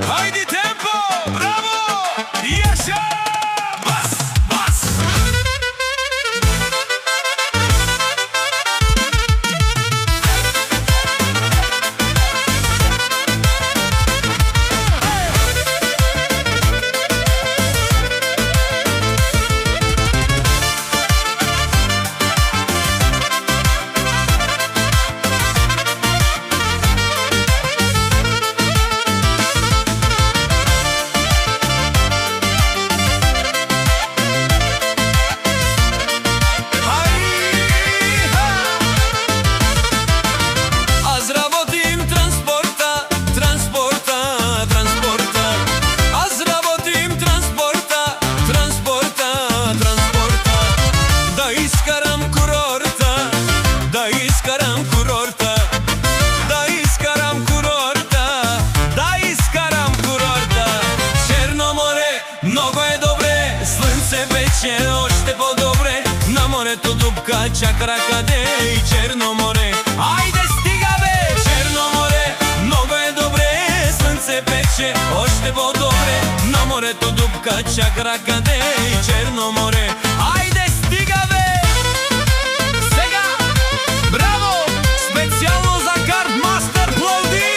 Haydi tempo, bravo, yaşa, bas, bas. Ošte по-добре, на морето дупка чака ръкаде и Черно море. Айде стига бе! Черно море, много е добре, слънце пече, още по-добре, на морето дупка чака ръкаде и Черно море. Айде стига бе! Сега, браво! Специално за Картмастър Пловдив!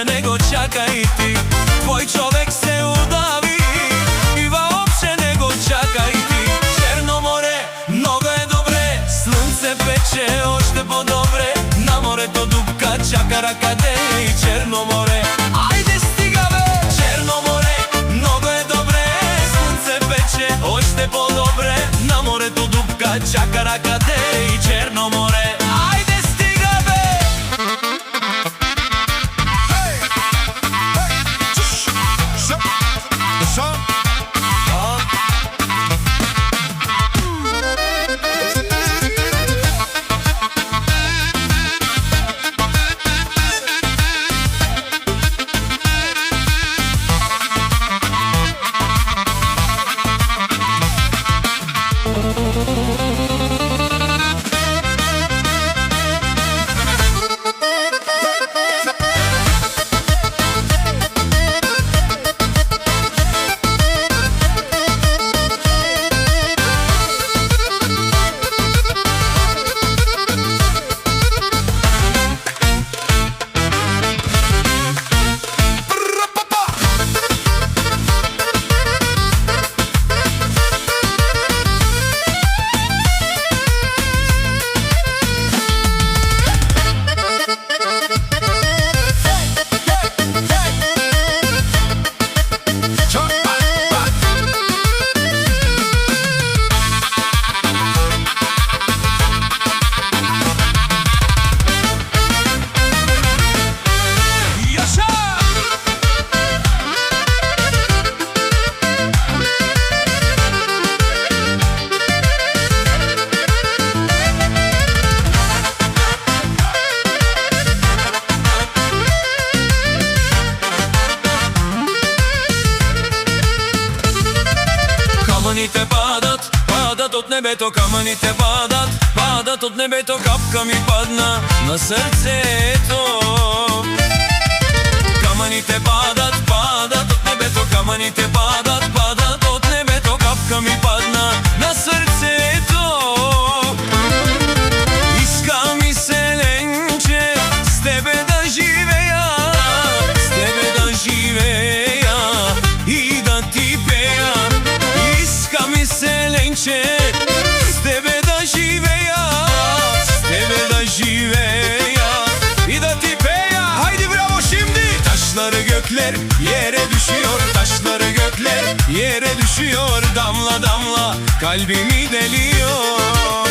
Не го чакай ти, твой човек се удави и въобще не го чакай ти. Черно море, много е добре, слънце пече, още по-добре, на морето дупка чака ръкаде и Черно море. Айде стига бе! Черно море, много е добре, слънце пече, още по-добре, на морето дупка чака ръкаде и Черно море. Айде стига бе! Камъните падат, падат от небето, камъните падат, падат от небето, капка ми падна на сърцето. Камъните падат, падат от небето, камъните падат, падат от небето, капка ми падна на сърцето. Иска ми се, Ленче, с тебе да живея, с тебе да живея и да ти пея. Иска ми се, Ленче, с тебе да живея, с тебе да живея и да ти peyya. Haydi bravo şimdi. Taşları gökler yere düşüyor, taşları gökler gözyaşlarıyla yere düşüyor damla damla kalbimi deliyor.